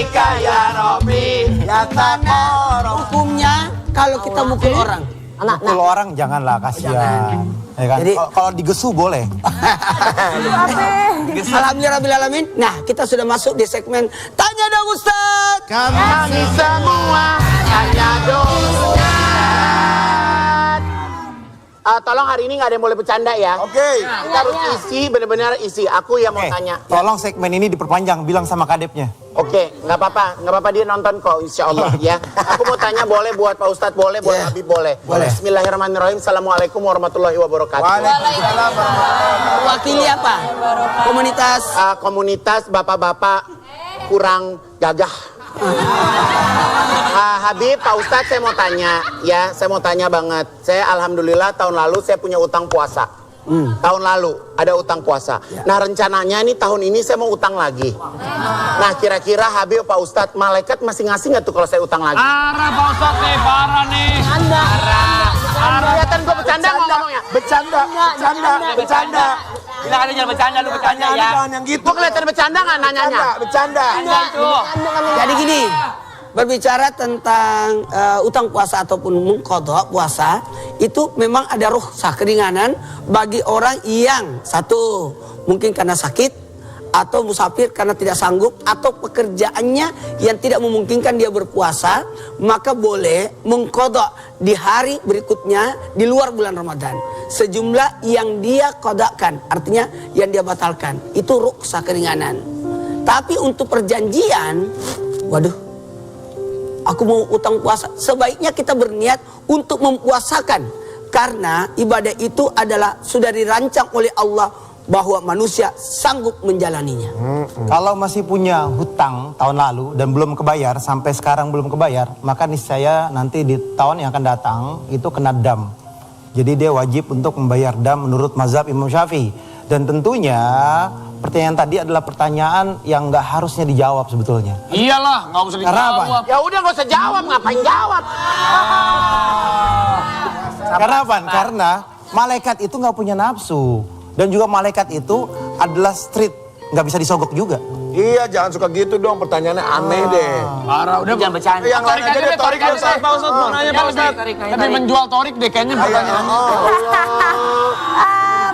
bika ya Rabbi. Ya takor. Hukumnya kalau kita mukul orang. Mukul orang janganlah, kasihan. Ya kan? Jadi- Kalau digesu boleh. Alhamdulillahirrahmanirrahim. Nah, kita sudah masuk di segmen Tanya Dong Ustaz. Kami semua tanya dong Ustaz. Tolong hari ini nggak ada yang boleh bercanda ya. Oke. Kita harus isi, benar-benar isi. Aku yang mau Oke, tanya. tolong segmen ini diperpanjang, bilang sama kadepnya. Oke, nggak apa-apa dia nonton kok, insya Allah ya. Aku mau tanya, boleh buat Pak Ustadz, boleh buat Yeah. Habib, boleh. Boleh. Bismillahirrahmanirrahim. Assalamualaikum warahmatullahi wabarakatuh. Waalaikumsalam. Wakili apa? Komunitas. Komunitas bapak-bapak kurang gagah. Habib, Pak Ustadz, saya mau tanya ya, saya mau tanya banget. Saya alhamdulillah tahun lalu saya punya utang puasa. Tahun lalu ada utang puasa. Nah rencananya nih tahun ini saya mau utang lagi. Nah kira-kira Habib, Pak Ustadz, malaikat masih ngasih nggak tuh kalau saya utang lagi? Parah Pak Ustadz nih, parah nih. Kelihatan gue bercanda ngomongnya. Bercanda. Bilang ada jangan bercanda, lu bercanda ya. Jangan yang gitu. Gue kelihatan bercanda nggak nanyanya? Bercanda. Jadi gini, berbicara tentang utang puasa ataupun mengqadha puasa, itu memang ada rukhsah keringanan bagi orang yang satu mungkin karena sakit atau musafir karena tidak sanggup atau pekerjaannya yang tidak memungkinkan dia berpuasa, maka boleh mengqadha di hari berikutnya di luar bulan Ramadan sejumlah yang dia qadakan, artinya yang dia batalkan. Itu rukhsah keringanan. Tapi untuk perjanjian, waduh, aku mau utang puasa, sebaiknya kita berniat untuk mempuasakan, karena ibadah itu adalah sudah dirancang oleh Allah bahwa manusia sanggup menjalaninya. Kalau masih punya hutang tahun lalu dan belum kebayar, sampai sekarang belum kebayar, maka niscaya nanti di tahun yang akan datang itu kena dam. Jadi dia wajib untuk membayar dam menurut mazhab Imam Syafi'i. Dan tentunya pertanyaan tadi adalah pertanyaan yang nggak harusnya dijawab sebetulnya. Iyalah, nggak usah Karena apa? dijawab. Ya udah nggak usah jawab, ngapain jawab? Karena apa? Karena malaikat itu nggak punya nafsu. Dan juga malaikat itu adalah street, nggak bisa disogok juga. Iya, jangan suka gitu dong, pertanyaannya aneh deh. Parah, udah jangan bercanda. Yang lain aja deh, tarik aja Ustaz. Pak Ustadz mau nanya Pak Ustadz. Tapi menjual torik deh kayaknya pertanyaannya.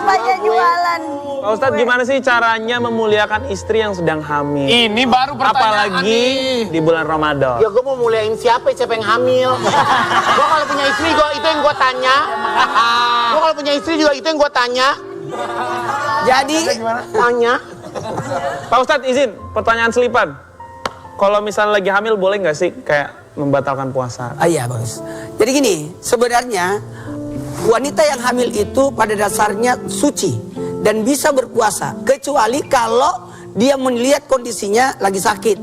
Banyak jualan. Pak Ustadz, gimana sih caranya memuliakan istri yang sedang hamil? Ini baru pertanyaan Apalagi di bulan Ramadan. Ya gue mau muliain siapa yang hamil. Gue kalau punya istri itu yang gue tanya. Gue kalau punya istri juga itu yang gue tanya. Jadi Tanya. Pak Ustadz, izin, pertanyaan selipan. Kalau misalnya lagi hamil, boleh nggak sih kayak membatalkan puasa? iya bagus. Jadi gini, sebenarnya wanita yang hamil itu pada dasarnya suci dan bisa berpuasa, kecuali kalau dia melihat kondisinya lagi sakit.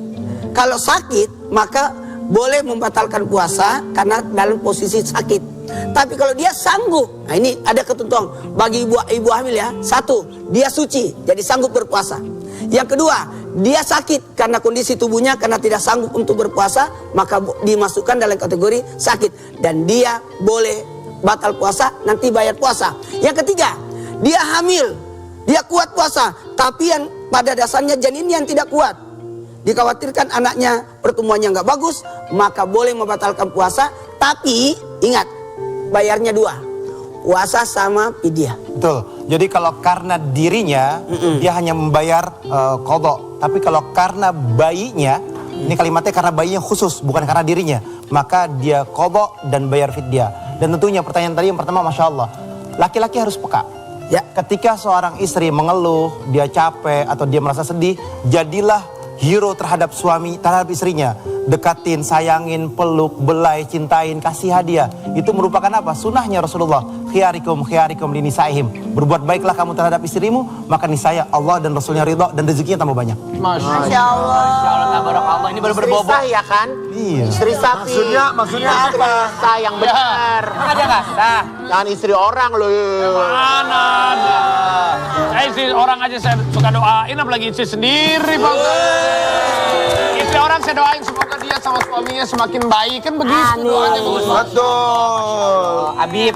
Kalau sakit, maka boleh membatalkan puasa karena dalam posisi sakit. Tapi kalau dia sanggup, nah ini ada ketentuan bagi ibu hamil ya. Satu, dia suci, jadi sanggup berpuasa. Yang kedua, dia sakit karena kondisi tubuhnya karena tidak sanggup untuk berpuasa, maka dimasukkan dalam kategori sakit dan dia boleh batal puasa, nanti bayar puasa. Yang ketiga, dia hamil, dia kuat puasa, tapi yang pada dasarnya janin yang tidak kuat, dikhawatirkan anaknya pertumbuhannya nggak bagus, maka boleh membatalkan puasa. Tapi ingat, bayarnya dua, puasa sama fidyah. Betul. Jadi kalau karena dirinya, dia hanya membayar qadha. Tapi kalau karena bayinya, ini kalimatnya karena bayinya khusus, bukan karena dirinya, maka dia qadha dan bayar fidyah. Dan tentunya pertanyaan tadi yang pertama, Masya Allah, laki-laki harus peka. Ya, ketika seorang istri mengeluh, dia capek atau dia merasa sedih, jadilah hero terhadap suami, terhadap istrinya. Dekatin, sayangin, peluk, belai, cintain, kasih hadiah. Itu merupakan apa? Sunnahnya Rasulullah. Khiyarikum linisaihim. Berbuat baiklah kamu terhadap istrimu, maka niscaya Allah dan Rasulnya ridho dan rezekinya tambah banyak. Masya Allah. Tabarakallah, ini baru Istri berbobot. sah ya kan? Iya. Istri sapi. Maksudnya apa? Sah yang benar. Ada nggak? Nah, Jangan istri orang loh. mana ada. Istri orang aja saya suka doain, apalagi istri sendiri Pak Ustadz. Istri orang saya doain semoga dia sama suaminya semakin baik, kan begitu doanya Pak Ustadz. Betul. Habib,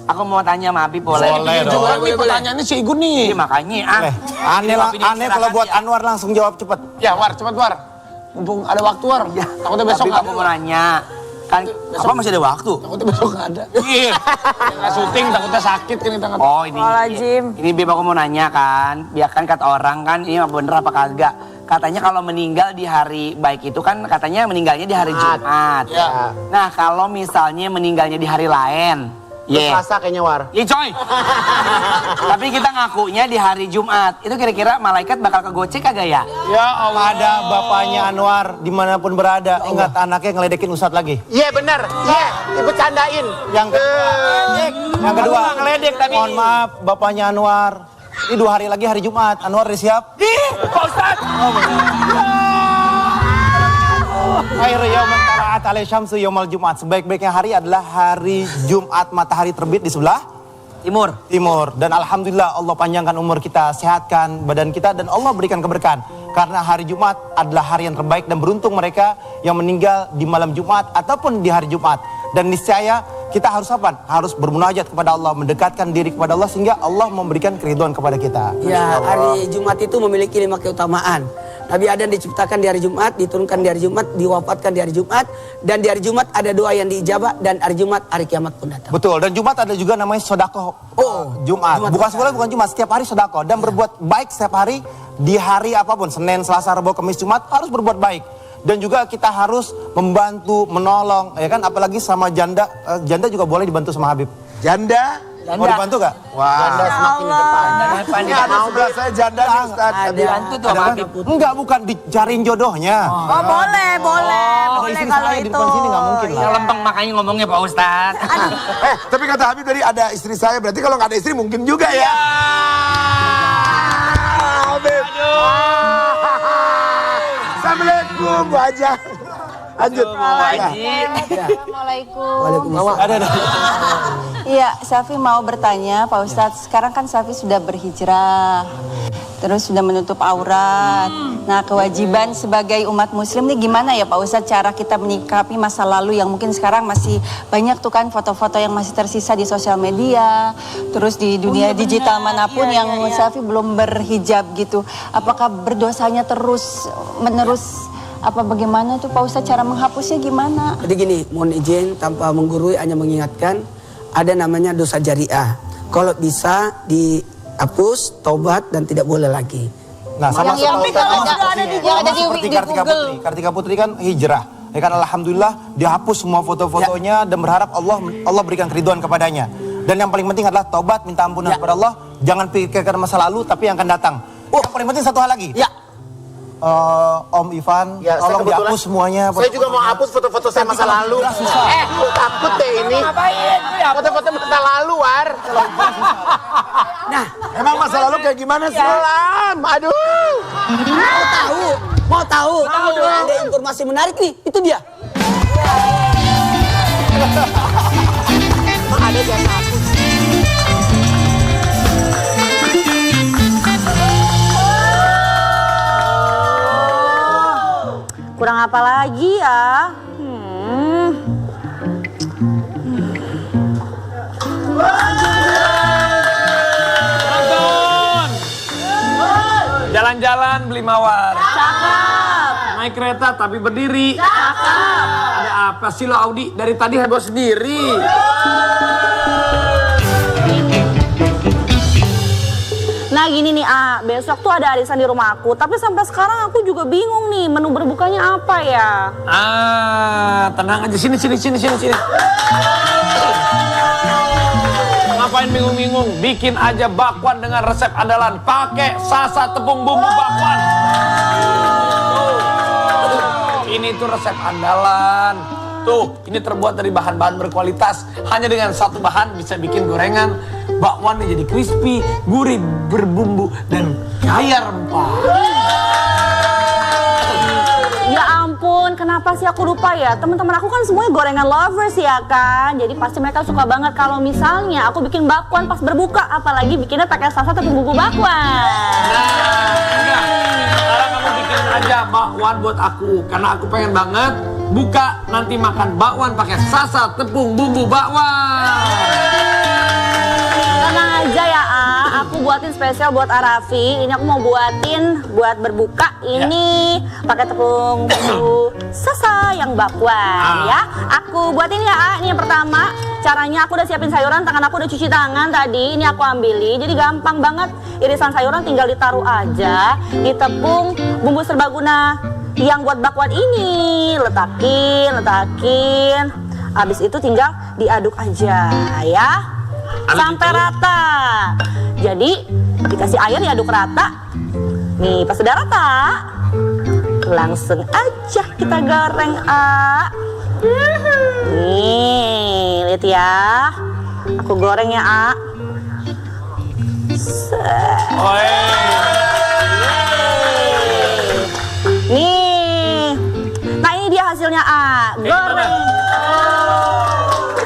aku mau tanya sama Habib boleh? Boleh dong. Ini pertanyaannya si Igun nih. Iya makanya Aneh kalau buat Anwar langsung jawab cepet. Ya War, cepat War. Mumpung ada waktu, War. Takutnya besok Tapi nggak aku ada. mau nanya. Kan, apa masih ada waktu? Takutnya besok nggak ada. Iya. Nggak syuting, takutnya sakit kan kita nggak. Oh ini. Jim. Ini Beb aku mau nanya kan. Biar kan kata orang kan ini bener apa kagak. Katanya kalau meninggal di hari baik itu kan katanya meninggalnya di hari Jumat. Ya. Nah kalau misalnya meninggalnya di hari lain. Selasa kayaknya, War. Iya coy. Tapi kita ngakunya di hari Jumat. Itu kira-kira malaikat bakal kegocek kagak ya? Ya Allah. Ada bapaknya Anwar dimanapun berada. Ingat anaknya ngeledekin Ustadz lagi. Iya bener, iya, dibecandain. Yang kedua, ngeledek tapi. Mohon maaf, bapaknya Anwar. Ini 2 hari lagi hari Jumat. Anwar udah siap? Pak Ustadz. Khairu yaumin tala'at alaihi syamsu yaumal Jumat. Sebaik-baiknya hari adalah hari Jumat, matahari terbit di sebelah timur. Dan alhamdulillah Allah panjangkan umur kita, sehatkan badan kita, dan Allah berikan keberkahan. Karena hari Jumat adalah hari yang terbaik, dan beruntung mereka yang meninggal di malam Jumat ataupun di hari Jumat. Dan niscaya kita harus apa? Harus bermunajat kepada Allah, mendekatkan diri kepada Allah sehingga Allah memberikan keridhaan kepada kita. Ya, hari Jumat itu memiliki 5 keutamaan. Nabi Adam diciptakan di hari Jumat, diturunkan di hari Jumat, diwafatkan di hari Jumat, dan di hari Jumat ada doa yang diijabah, dan hari Jumat hari kiamat pun datang. Betul, dan Jumat ada juga namanya sodako. Jumat. Bukan sekolah, bukan Jumat, setiap hari sodako. Dan berbuat baik setiap hari, di hari apapun, Senin, Selasa, Rabu, Kamis, Jumat, harus berbuat baik. Dan juga kita harus membantu, menolong, ya kan, apalagi sama janda. Janda juga boleh dibantu sama Habib. Janda? Mau dibantu gak? Wah. Janda semakin di depan. Ini ada sebelah saya janda nih Ustaz. Dibantu tuh sama Habib. Enggak, bukan dicariin jodohnya. Oh boleh Kalau istri kalau saya di itu. depan sini nggak mungkin lah. Ya lempeng makanya ngomongnya Pak Ustadz. Tapi kata Habib tadi ada istri saya, berarti kalau nggak ada istri mungkin juga ya. Habib. Assalamualaikum Bu Haja. Lanjut. Assalamualaikum. Waalaikumsalam. Ada. Iya, Syafi mau bertanya, Pak Ustadz. Sekarang kan Syafi sudah berhijrah, terus sudah menutup aurat. Nah, kewajiban sebagai umat Muslim nih gimana ya, Pak Ustadz? Cara kita menyikapi masa lalu yang mungkin sekarang masih banyak tuh kan foto-foto yang masih tersisa di sosial media, terus di dunia digital manapun yang Syafi belum berhijab gitu. Apakah berdosanya terus menerus? Apa bagaimana tuh Pak Ustadz, cara menghapusnya gimana? Jadi gini, mohon izin tanpa menggurui, hanya mengingatkan ada namanya dosa jariah. Kalau bisa dihapus, taubat, dan tidak boleh lagi. Nah, sama Yang kalau sudah ada di seperti Kartika Putri. Kartika Putri kan hijrah. Ya kan, alhamdulillah dihapus semua foto-fotonya dan berharap Allah berikan keridhaan kepadanya. Dan yang paling penting adalah taubat, minta ampunan kepada Allah. Jangan pikirkan masa lalu tapi yang akan datang. Yang paling penting satu hal lagi. Ya. Om Ivan, Ya, saya tolong kebetulan- dihapus semuanya. Saya juga mau hapus foto-foto saya masa lalu. Takut deh ini. Foto-foto masa lalu, War. Nah, Emang masa lalu kayak gimana sih? Salam, aduh. mau tahu? Ada informasi menarik nih, itu dia. Ada jasa hapus. Kurang apa lagi ya? Nonton. Jalan-jalan beli mawar. Cakep. Naik kereta tapi berdiri. Ada apa sih lo Audi? Dari tadi heboh sendiri. Nah gini nih besok tuh ada arisan di rumah aku. Tapi sampai sekarang aku juga bingung nih menu berbukanya apa ya. Tenang aja, sini. Ngapain bingung-bingung? Bikin aja bakwan dengan resep andalan. Pakai sasa tepung bumbu bakwan. Ini tuh resep andalan. Tuh, ini terbuat dari bahan-bahan berkualitas. Hanya dengan satu bahan bisa bikin gorengan bakwannya jadi crispy, gurih, berbumbu, dan kaya rempah. Ya ampun, kenapa sih aku lupa ya? Teman-teman aku kan semuanya gorengan lovers ya kan. Jadi pasti mereka suka banget kalau misalnya aku bikin bakwan pas berbuka, apalagi bikinnya pakai salsa tepung bumbu bakwan. Enggak, sekarang kamu bikin aja bakwan buat aku. Karena aku pengen banget buka nanti makan bakwan pakai sasa tepung bumbu bakwan. Tenang aja ya aku buatin spesial buat Arafi. Ini aku mau buatin buat berbuka. Ini pakai tepung bumbu sasa yang bakwan ya. Aku buatin ya. Ini yang pertama. Caranya aku udah siapin sayuran, tangan aku udah cuci tangan tadi. Ini aku ambilin. Jadi gampang banget. Irisan sayuran tinggal ditaruh aja di tepung bumbu serbaguna yang buat bakwan ini. Letakin. Habis itu tinggal diaduk aja ya. Sampai rata. Jadi dikasih air diaduk rata. Nih pas udah rata, langsung aja kita goreng. Nih lihat ya, aku goreng ya. Nih, nah ini dia hasilnya goreng.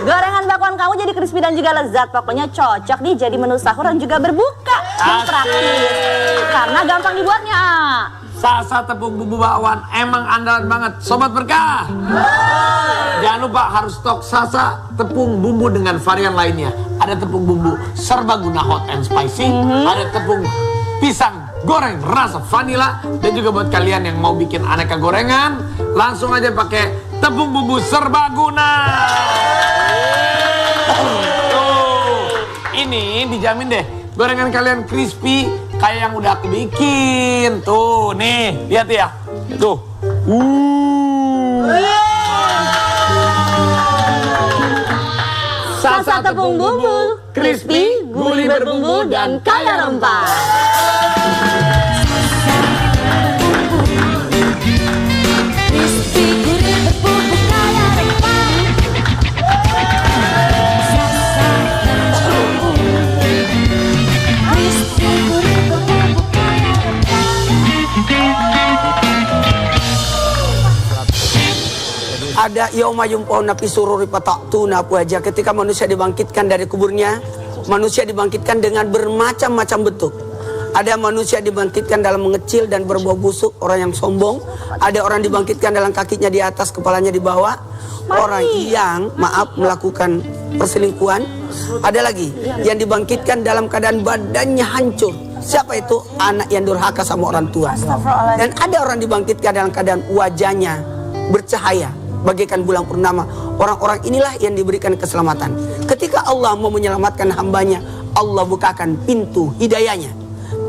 Gorengan bakwan kamu jadi crispy dan juga lezat. Pokoknya cocok nih jadi menu sahur dan juga berbuka. Yang praktis. Karena gampang dibuatnya. Sasa tepung bumbu bakwan emang andalan banget. Sobat Berkah. Jangan lupa harus stok Sasa tepung bumbu dengan varian lainnya. Ada tepung bumbu serbaguna hot and spicy. Ada tepung pisang goreng rasa vanila. Dan juga buat kalian yang mau bikin aneka gorengan, langsung aja pakai tepung bumbu serbaguna. Ini dijamin deh gorengan kalian crispy kayak yang udah aku bikin. Tuh nih, lihat ya. Tuh. Sasa tepung bumbu, crispy, gurih berbumbu dan kaya rempah. Ada yauma yumpawna fi sururi fata'tuna aja. Ketika manusia dibangkitkan dari kuburnya, manusia dibangkitkan dengan bermacam-macam bentuk. Ada manusia dibangkitkan dalam mengecil dan berbau busuk, orang yang sombong. Ada orang dibangkitkan dalam kakinya di atas, kepalanya di bawah. Orang yang melakukan perselingkuhan. Ada lagi yang dibangkitkan dalam keadaan badannya hancur. Siapa itu? Anak yang durhaka sama orang tua. Dan ada orang dibangkitkan dalam keadaan wajahnya bercahaya bagaikan bulan purnama. Orang-orang inilah yang diberikan keselamatan. Ketika Allah mau menyelamatkan hambanya, Allah bukakan pintu hidayahnya.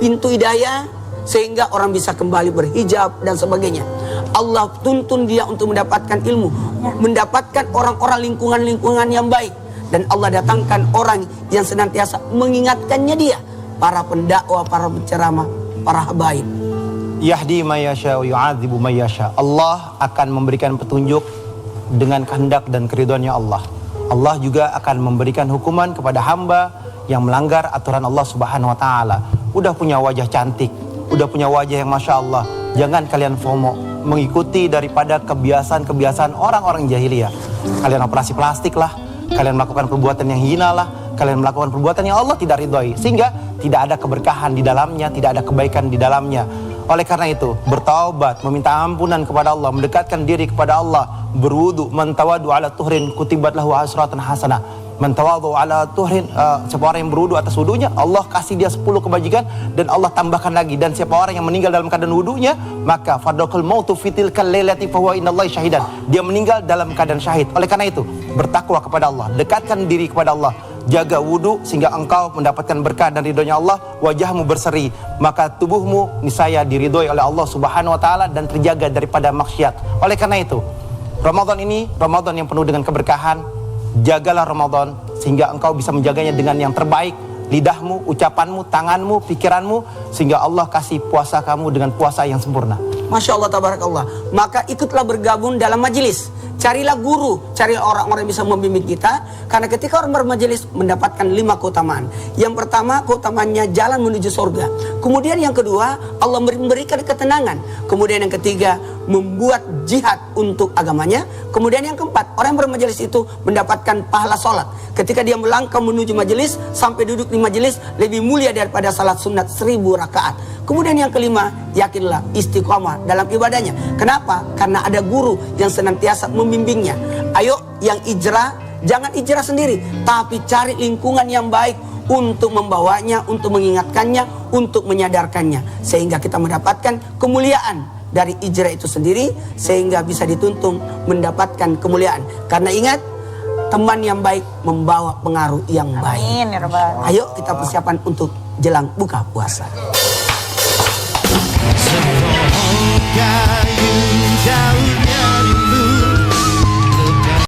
Pintu hidayah sehingga orang bisa kembali berhijab dan sebagainya. Allah tuntun dia untuk mendapatkan ilmu, mendapatkan orang-orang lingkungan-lingkungan yang baik. Dan Allah datangkan orang yang senantiasa mengingatkannya dia. Para pendakwah, para penceramah, para habaib. Yahdi mayyasha wa yu'adzibu mayyasha. Allah akan memberikan petunjuk dengan kehendak dan keridhoannya Allah. Allah juga akan memberikan hukuman kepada hamba yang melanggar aturan Allah Subhanahu wa taala. Udah punya wajah cantik, udah punya wajah yang Masya Allah. Jangan kalian FOMO mengikuti daripada kebiasaan-kebiasaan orang-orang jahiliyah. Kalian operasi plastik lah, kalian melakukan perbuatan yang hina lah, kalian melakukan perbuatan yang Allah tidak ridhoi, sehingga tidak ada keberkahan di dalamnya, tidak ada kebaikan di dalamnya. Oleh karena itu, bertaubat, meminta ampunan kepada Allah, mendekatkan diri kepada Allah, berwudu, man tawadu ala tuhrin kutibat lahu hasratan hasanah. Man tawadu ala tuhrin, siapa orang yang berwudu atas wudunya, Allah kasih dia 10 kebajikan dan Allah tambahkan lagi. Dan siapa orang yang meninggal dalam keadaan wudunya, maka fadakal mautu fitilkal lailati fahuwa inallahi syahidan. Dia meninggal dalam keadaan syahid. Oleh karena itu, bertakwa kepada Allah, dekatkan diri kepada Allah, jaga wudu sehingga engkau mendapatkan berkah dan ridhonya Allah, wajahmu berseri, maka tubuhmu niscaya diridhoi oleh Allah Subhanahu wa taala dan terjaga daripada maksiat. Oleh karena itu, Ramadan ini Ramadan yang penuh dengan keberkahan. Jagalah Ramadan sehingga engkau bisa menjaganya dengan yang terbaik, lidahmu, ucapanmu, tanganmu, pikiranmu, sehingga Allah kasih puasa kamu dengan puasa yang sempurna. Masya Allah, tabarakallah. Maka ikutlah bergabung dalam majelis. Carilah guru, carilah orang-orang yang bisa membimbing kita. Karena ketika orang bermajelis mendapatkan 5 keutamaan. Yang pertama, keutamaannya jalan menuju surga. Kemudian yang kedua, Allah memberikan ketenangan. Kemudian yang ketiga, membuat jihad untuk agamanya. Kemudian yang keempat, orang yang bermajelis itu mendapatkan pahala sholat. Ketika dia melangkah menuju majelis, sampai duduk di majelis, lebih mulia daripada salat sunat 1000 rakaat. Kemudian yang kelima, yakinlah istiqomah dalam ibadahnya. Kenapa? Karena ada guru yang senantiasa membimbingnya. Ayo yang ijrah, jangan ijrah sendiri, tapi cari lingkungan yang baik untuk membawanya, untuk mengingatkannya, untuk menyadarkannya, sehingga kita mendapatkan kemuliaan dari hijrah itu sendiri, sehingga bisa dituntun mendapatkan kemuliaan. Karena ingat, teman yang baik membawa pengaruh yang baik. Amin ya Rabbal. Ayo kita persiapan untuk jelang buka puasa. Semoga jauh dari